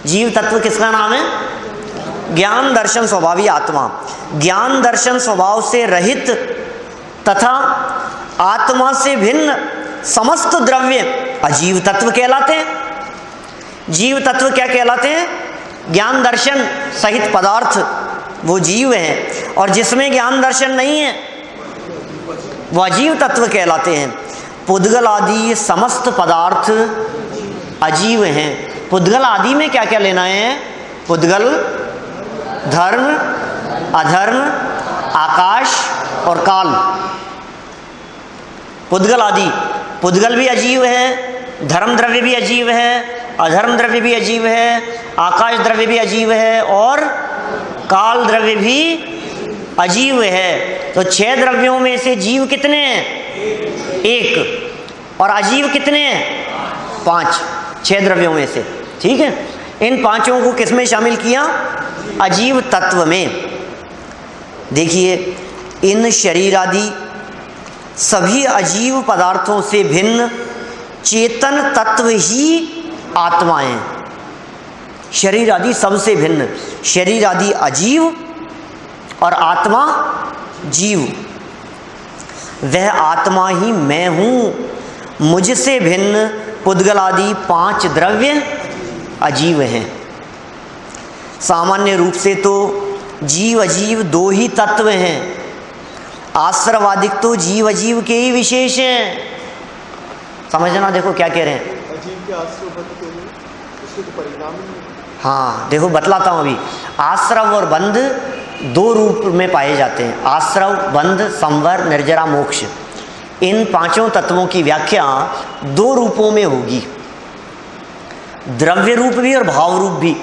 Speaker 1: जीव तत्व किसका नाम है? ज्ञान दर्शन स्वभावी आत्मा। ज्ञान दर्शन स्वभाव से रहित तथा आत्मा से भिन्न समस्त द्रव्य अजीव तत्व कहलाते हैं। जीव तत्व क्या कहलाते हैं? ज्ञान दर्शन सहित पदार्थ वो जीव है, और जिसमें ज्ञान दर्शन नहीं है वो अजीव तत्व कहलाते हैं। पुद्गल आदि समस्त पदार्थ अजीव हैं। पुद्गल आदि में क्या क्या लेना है? पुद्गल, धर्म, अधर्म, आकाश और काल। पुद्गल आदि, पुद्गल भी अजीव है, धर्म द्रव्य भी अजीव है, अधर्म द्रव्य भी अजीव है, आकाश द्रव्य भी अजीव है, और काल द्रव्य भी अजीव है। तो 6 द्रव्यों में से जीव कितने हैं? 1। और अजीव कितने हैं? 5। 6 द्रव्यों में से, ठीक है। इन 5 को किस में शामिल किया? अजीव तत्व में। देखिए इन शरीर आदि सभी अजीव पदार्थों से भिन्न चेतन तत्व ही आत्माएं। शरीर आदि सबसे भिन्न, शरीर आदि अजीव और आत्मा जीव। वह आत्मा ही मैं हूं। मुझसे भिन्न पुद्गल आदि 5 द्रव्य अजीव हैं। सामान्य रूप से तो जीव अजीव 2 ही तत्व हैं। आश्रवादिक तो जीव अजीव के ही विशेष हैं। समझना, देखो क्या कह रहे हैं।
Speaker 2: अजीव के आश्रव बंध के लिए उसके तो परिणाम नहीं।
Speaker 1: हाँ देखो बतलाता हूँ अभी। आश्रव और बंध 2 रूप में पाए जाते हैं। आश्रव, बंध, संवर, निर्जरा, मोक्ष। इन 5 तत्वों की व्याख्या 2 रूपों में होगी, द्रव्य रूप भी और भाव रूप भी।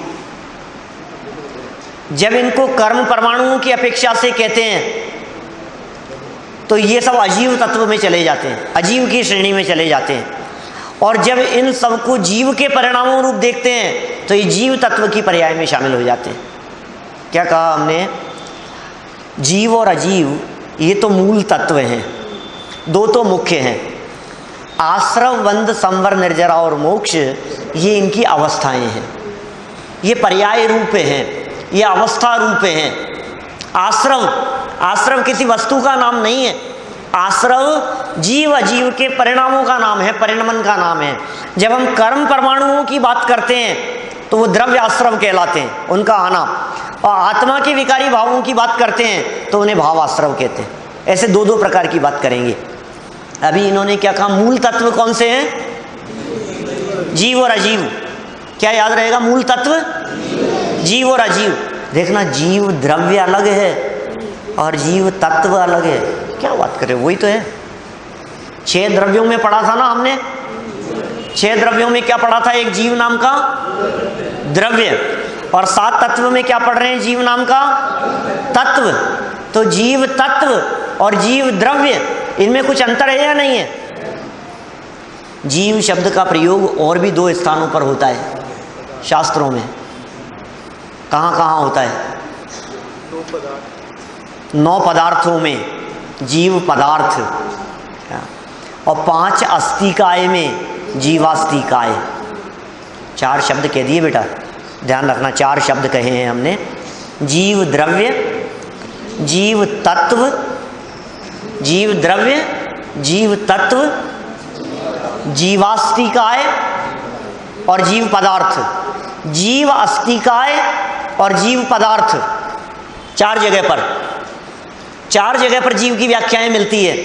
Speaker 1: जब इनको कर्म परमाणुओं की अपेक्षा से कहते हैं तो ये सब अजीव तत्व में चले जाते हैं, अजीव की श्रेणी में चले जाते हैं। और जब इन सबको जीव के परिणामों रूप देखते हैं तो ये जीव तत्व की पर्याय में शामिल हो जाते हैं। क्या कहा हमने? जीव और अजीव ये तो मूल तत्व हैं, 2 तो मुख्य हैं। आश्रव, बंध, संवर, निर्जरा और मोक्ष ये इनकी अवस्थाएं हैं, ये पर्याय रूप हैं, ये अवस्था रूप हैं। आश्रव, आश्रव किसी वस्तु का नाम नहीं है। आश्रव जीव अजीव के परिणामों का नाम है, परिणमन का नाम है। जब हम कर्म परमाणुओं की बात करते हैं तो वो द्रव्य आश्रव कहलाते हैं, उनका आना। और आत्मा के विकारी भावों की बात करते हैं तो उन्हें भाव आश्रव कहते हैं। ऐसे 2 प्रकार की बात करेंगे। अभी इन्होंने क्या कहा? मूल तत्व कौन से हैं? जीव और अजीव, क्या याद रहेगा मूल तत्व? जीव और अजीव। देखना, जीव द्रव्य अलग है और जीव तत्व अलग है। क्या बात कर रहे हो, वही तो है। 6 द्रव्यों में पढ़ा था ना हमने, 6 द्रव्यों में क्या पढ़ा था? एक जीव नाम का द्रव्य, और 7 तत्व में क्या पढ़ रहे हैं? जीव नाम का तत्व। तो जीव तत्व और जीव द्रव्य, इनमें कुछ अंतर है या नहीं है? जीव शब्द का प्रयोग और भी 2 स्थानों पर होता है शास्त्रों में। कहाँ कहाँ होता है? 9 पदार्थों में जीव पदार्थ, और 5 अस्तिकाय में जीवास्तिकाय। 4 शब्द कह दिए बेटा, ध्यान रखना, 4 शब्द कहे हैं हमने। जीव द्रव्य, जीव तत्व, जीव द्रव्य, जीव तत्व, जीवास्तिकाय और जीव पदार्थ। जीव अस्तिकाय और जीव पदार्थ 4 जगह पर, 4 जगह पर जीव की व्याख्याएं मिलती है।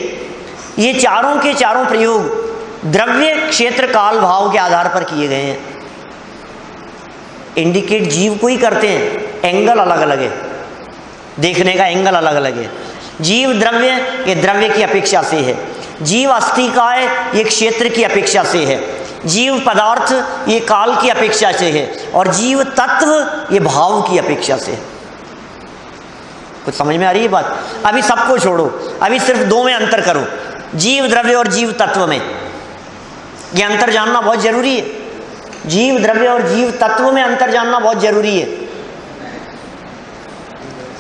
Speaker 1: ये चारों के चारों प्रयोग द्रव्य, क्षेत्र, काल, भाव के आधार पर किए गए हैं। इंडिकेट जीव को ही करते हैं, एंगल अलग अलग है, देखने का एंगल अलग अलग है। जीव द्रव्य ये द्रव्य की अपेक्षा से है, जीव अस्तिकाय ये क्षेत्र की अपेक्षा से है, जीव पदार्थ ये काल की अपेक्षा से है, और जीव तत्व ये भाव की अपेक्षा से है। कुछ समझ में आ रही है बात? अभी सबको छोड़ो, अभी सिर्फ 2 में अंतर करो, जीव द्रव्य और जीव तत्व में। ये अंतर जानना बहुत जरूरी है। जीव द्रव्य और जीव तत्व में अंतर जानना बहुत जरूरी है।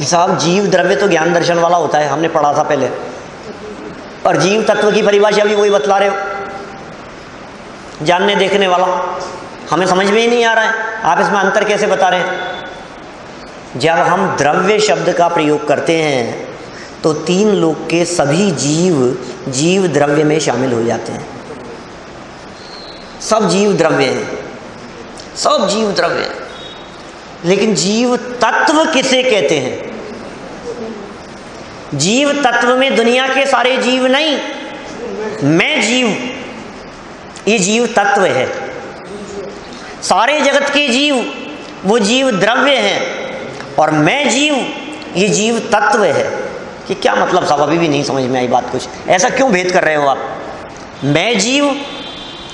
Speaker 1: साहब, जीव द्रव्य तो ज्ञान दर्शन वाला होता है, हमने पढ़ा था पहले, और जीव तत्व की परिभाषा भी वही बतला रहे हो, जानने देखने वाला। हमें समझ में ही नहीं आ रहा है, आप इसमें अंतर कैसे बता रहे हैं? जब हम द्रव्य शब्द का प्रयोग करते हैं तो 3 लोक के सभी जीव जीव द्रव्य में शामिल हो जाते हैं। सब जीव द्रव्य हैं, सब जीव द्रव्य हैं। लेकिन जीव तत्व किसे कहते हैं? जीव तत्व में दुनिया के सारे जीव नहीं, मैं जीव, ये जीव तत्व है। सारे जगत के जीव वो जीव द्रव्य हैं, और मैं जीव ये जीव तत्व है। कि क्या मतलब साहब? अभी भी नहीं समझ में आई बात कुछ। ऐसा क्यों भेद कर रहे हो आप? मैं जीव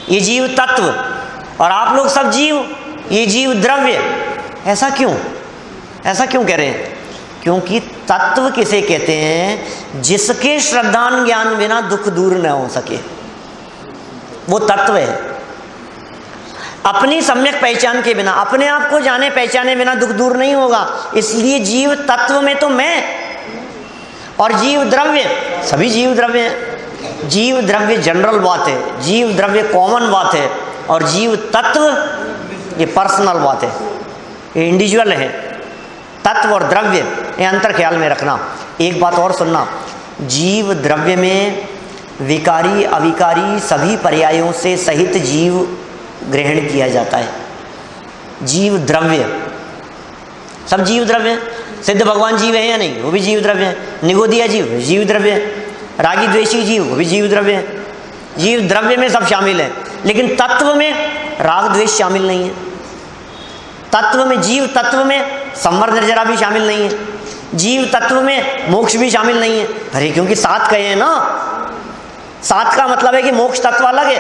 Speaker 1: ये जीव तत्व, और आप लोग सब जीव ये जीव द्रव्य। ऐसा क्यों? ऐसा क्यों कह रहे हैं? क्योंकि तत्व किसे कहते हैं? जिसके श्रद्धान ज्ञान बिना दुख दूर न हो सके, वो तत्व है। अपनी सम्यक पहचान के बिना, अपने आप को जाने पहचाने बिना दुख दूर नहीं होगा। इसलिए जीव तत्व में तो मैं और जीव द्रव्य, सभी जीव द्रव्य हैं। जीव द्रव्य जनरल बात है, जीव द्रव्य कॉमन बात है, और जीव तत्व ये पर्सनल बात है, ये इंडिविजुअल है। तत्व और द्रव्य ये अंतर ख्याल में रखना। एक बात और सुनना, जीव द्रव्य में विकारी अविकारी सभी पर्यायों से सहित जीव ग्रहण किया जाता है। जीव द्रव्य, सब जीव द्रव्य। सिद्ध भगवान जीव है या नहीं? वो भी जीव द्रव्य है। निगोदिया जीव, जीव द्रव्य है। रागी द्वेषी जीव, वो भी जीव द्रव्य है। जीव द्रव्य में सब शामिल है, लेकिन तत्व में राग द्वेष शामिल नहीं है। तत्व में, जीव तत्व में संवर निर्जरा भी शामिल नहीं है। जीव तत्व में मोक्ष भी शामिल नहीं है। अरे क्योंकि 7 कहे हैं ना, 7 का मतलब है कि मोक्ष तत्व अलग है,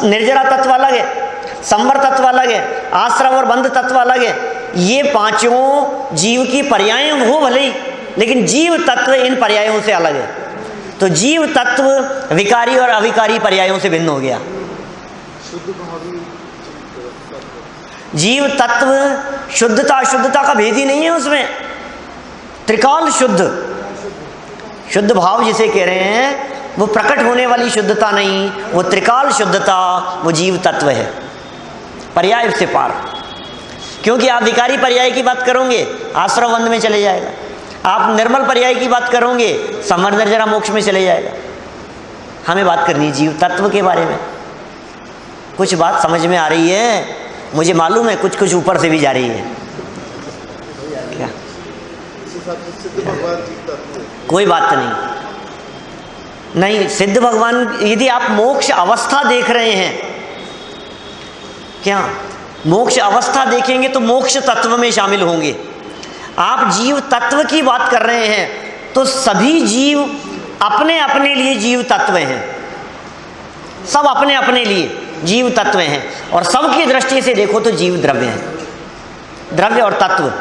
Speaker 1: निर्जरा तत्व अलग है, संवर तत्व अलग है, आश्रव और बंध तत्व अलग है। ये 5 जीव की पर्याय हो भले ही, लेकिन जीव तत्व इन पर्यायों से अलग है। तो जीव तत्व विकारी और अविकारी पर्यायों से भिन्न हो गया। जीव तत्व शुद्धता अशुद्धता का भेद ही नहीं है उसमें। त्रिकाल शुद्ध, शुद्ध भाव जिसे कह रहे हैं, वो प्रकट होने वाली शुद्धता नहीं, वो त्रिकाल शुद्धता, वो जीव तत्व है, पर्याय से पार। क्योंकि आप विकारी पर्याय की बात करोगे आश्रव बंध में चले जाएगा, आप निर्मल पर्याय की बात करोगे संवर निर्जरा मोक्ष में चले जाएगा। हमें बात करनी है जीव तत्व के बारे में। कुछ बात समझ में आ रही है? मुझे मालूम है कुछ कुछ ऊपर से भी जा रही है। क्या कोई बात नहीं, नहीं सिद्ध भगवान। यदि आप मोक्ष अवस्था देख रहे हैं क्या मोक्ष अवस्था देखेंगे तो मोक्ष तत्व में शामिल होंगे। आप जीव तत्व की बात कर रहे हैं तो सभी जीव अपने अपने लिए जीव तत्व हैं, सब अपने अपने लिए जीव तत्व हैं। और सबकी दृष्टि से देखो तो जीव द्रव्य है, द्रव्य और तत्व।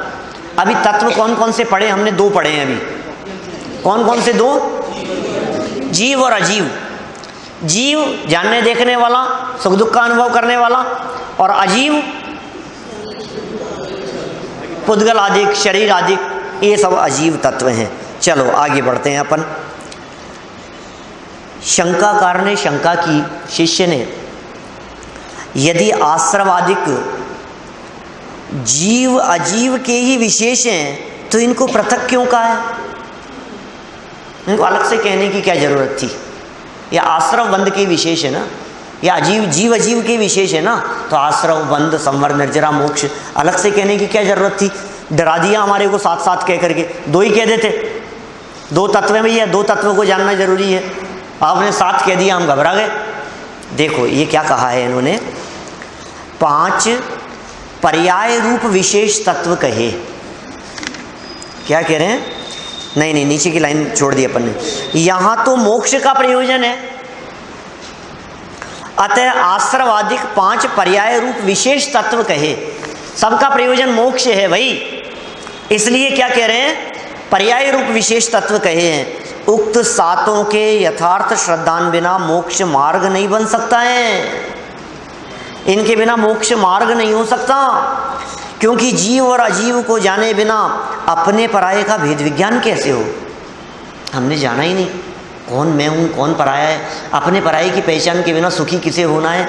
Speaker 1: अभी तत्व कौन कौन से पढ़े हमने? 2 पढ़े हैं अभी। कौन कौन से 2? जीव और अजीव। जीव जानने देखने वाला, सुख दुख का अनुभव करने वाला, और अजीव पुद्गल आदि, शरीर आदि, ये सब अजीव तत्व हैं। चलो आगे बढ़ते हैं अपन। शंकाकार ने शंका की, शिष्य ने, यदि आश्रवादिक जीव अजीव के ही विशेष हैं तो इनको पृथक क्यों कहा है? इनको अलग से कहने की क्या जरूरत थी? या आश्रव बंध के विशेष है ना, या अजीव जीव अजीव के विशेष है ना, तो आश्रव बंध संवर निर्जरा मोक्ष अलग से कहने की क्या जरूरत थी? डरा दिया हमारे को साथ साथ कह करके, 2 ही कह देते। 2 तत्व में ही है, 2 तत्वों को जानना जरूरी है, आपने 7 कह दिया, हम घबरा गए। देखो ये क्या कहा है इन्होंने, 5 पर्याय रूप विशेष तत्व कहे। क्या कह रहे हैं? नहीं, नीचे की लाइन छोड़ दी अपन ने। यहां तो मोक्ष का प्रयोजन है, अतः आश्रवादिक 5 पर्याय रूप विशेष तत्व कहे। सबका प्रयोजन मोक्ष है भाई, इसलिए क्या कह रहे हैं? पर्याय रूप विशेष तत्व कहे हैं। उक्त 7 के यथार्थ श्रद्धान बिना मोक्ष मार्ग नहीं बन सकता है, इनके बिना मोक्ष मार्ग नहीं हो सकता, क्योंकि जीव और अजीव को जाने बिना अपने पराये का भेद विज्ञान कैसे हो? हमने जाना ही नहीं कौन मैं हूँ, कौन पराया है। अपने पराये की पहचान के बिना सुखी किसे होना है,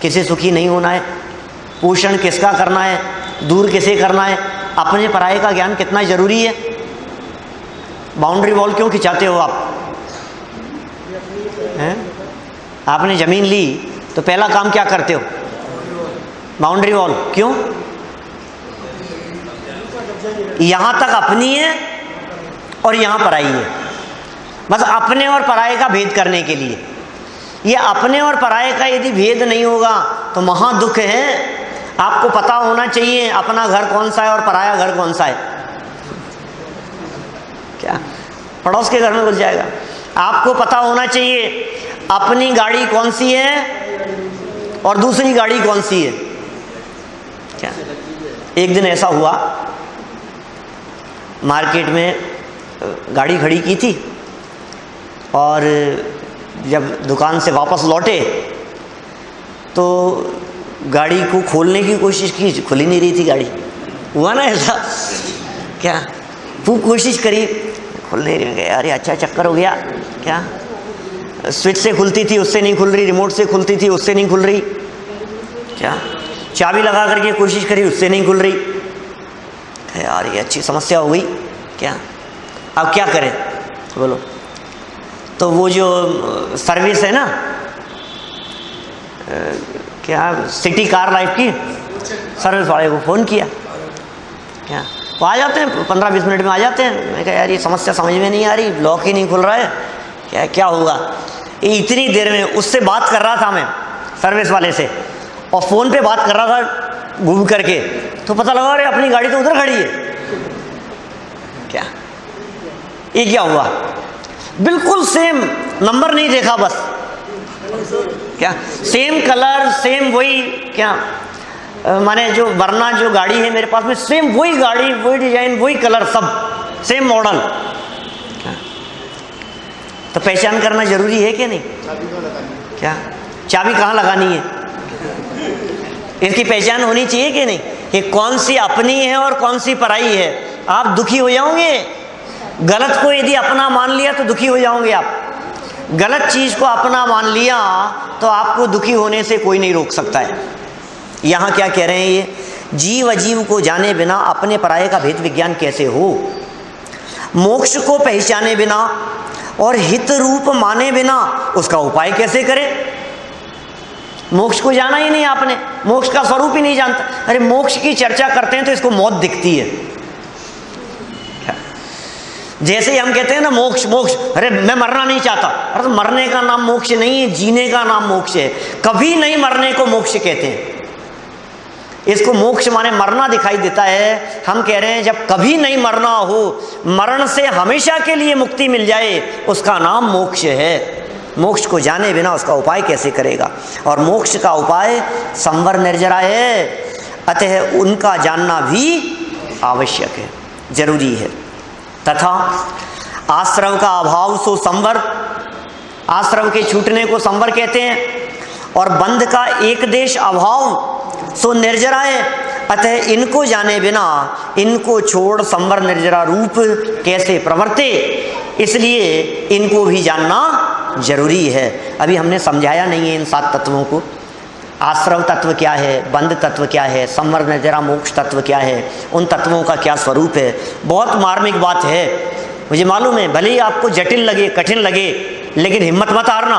Speaker 1: किसे सुखी नहीं होना है, पोषण किसका करना है, दूर किसे करना है, अपने पराये का ज्ञान कितना जरूरी है। बाउंड्री वॉल क्यों खिंचाते हो आप? हैं? आपने जमीन ली तो पहला काम क्या करते हो? Boundary wall. क्यों? यहां तक अपनी है और यहां पराई है, बस अपने और पराये का भेद करने के लिए। ये अपने और पराये का यदि भेद नहीं होगा तो महा दुख है। आपको पता होना चाहिए अपना घर कौन सा है और पराया घर कौन सा है। क्या पड़ोस के घर में घुस जाएगा? आपको पता होना चाहिए अपनी गाड़ी कौन सी है और दूसरी गाड़ी कौन सी है। क्या एक दिन ऐसा हुआ, मार्केट में गाड़ी खड़ी की थी और जब दुकान से वापस लौटे तो गाड़ी को खोलने की कोशिश की, खुल ही नहीं रही थी गाड़ी। हुआ ना ऐसा? क्या खूब कोशिश करी, खुल नहीं रही। अरे अच्छा चक्कर हो गया। क्या स्विच से खुलती थी उससे नहीं खुल रही, रिमोट से खुलती थी उससे नहीं खुल रही। क्या चाबी लगा करके कोशिश करी उससे नहीं खुल रही। यार ये अच्छी समस्या हो गई। क्या अब क्या करें बोलो? तो वो जो सर्विस है ना, क्या सिटी कार लाइफ की सर्विस वाले को फ़ोन किया। क्या वो आ जाते हैं 15-20 मिनट में आ जाते हैं। मैं कहा यार ये समस्या समझ में नहीं आ रही, लॉक ही नहीं खुल रहा है, क्या होगा? ये इतनी देर में उससे बात कर रहा था मैं, सर्विस वाले से, और फ़ोन पे बात कर रहा था घूम करके, तो पता लगा अरे अपनी गाड़ी तो उधर खड़ी है। क्या ये क्या हुआ? बिल्कुल सेम नंबर नहीं देखा, बस क्या सेम कलर सेम वही, क्या माने जो वरना जो गाड़ी है मेरे पास में सेम वही गाड़ी, वही डिजाइन, वही कलर, सब सेम मॉडल। तो पहचान करना जरूरी है कि नहीं? क्या चाबी कहाँ लगानी है, इसकी पहचान होनी चाहिए कि नहीं? कि कौन सी अपनी है और कौन सी पराई है। आप दुखी हो जाओगे, गलत को यदि अपना मान लिया तो दुखी हो जाओगे आप। गलत चीज को अपना मान लिया तो आपको दुखी होने से कोई नहीं रोक सकता है। यहाँ क्या कह रहे हैं ये? जीव अजीव को जाने बिना अपने पराये का भेद विज्ञान कैसे हो? मोक्ष को पहचाने बिना और हित रूप माने बिना उसका उपाय कैसे करें? मोक्ष को जाना ही नहीं आपने, मोक्ष का स्वरूप ही नहीं जानता। अरे मोक्ष की चर्चा करते हैं तो इसको मौत दिखती है। जैसे ही हम कहते हैं ना मोक्ष मोक्ष, अरे मैं मरना नहीं चाहता, अरे तो मरने का नाम मोक्ष नहीं है, जीने का नाम मोक्ष है। कभी नहीं मरने को मोक्ष कहते हैं। इसको मोक्ष माने मरना दिखाई देता है। हम कह रहे हैं जब कभी नहीं मरना हो, मरण से हमेशा के लिए मुक्ति मिल जाए, उसका नाम मोक्ष है। मोक्ष को जाने बिना उसका उपाय कैसे करेगा? और मोक्ष का उपाय संवर निर्जरा है, अतः उनका जानना भी आवश्यक है, जरूरी है। तथा आश्रम का अभाव सो संवर, आश्रम के छूटने को संवर कहते हैं। और बंध का एक देश अभाव सो निर्जरा है, अतः इनको जाने बिना, इनको छोड़ संवर निर्जरा रूप कैसे प्रवर्ते, इसलिए इनको भी जानना जरूरी है। अभी हमने समझाया नहीं है इन 7 तत्वों को। आश्रव तत्व क्या है, बंध तत्व क्या है, संवर निर्जरा मोक्ष तत्व क्या है, उन तत्वों का क्या स्वरूप है। बहुत मार्मिक बात है, मुझे मालूम है। भले ही आपको जटिल लगे, कठिन लगे, लेकिन हिम्मत मत हारना।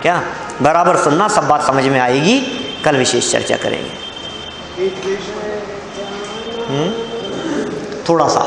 Speaker 1: क्या बराबर सुनना, सब बात समझ में आएगी। कल विशेष चर्चा करेंगे।
Speaker 2: एक देश में
Speaker 1: थोड़ा सा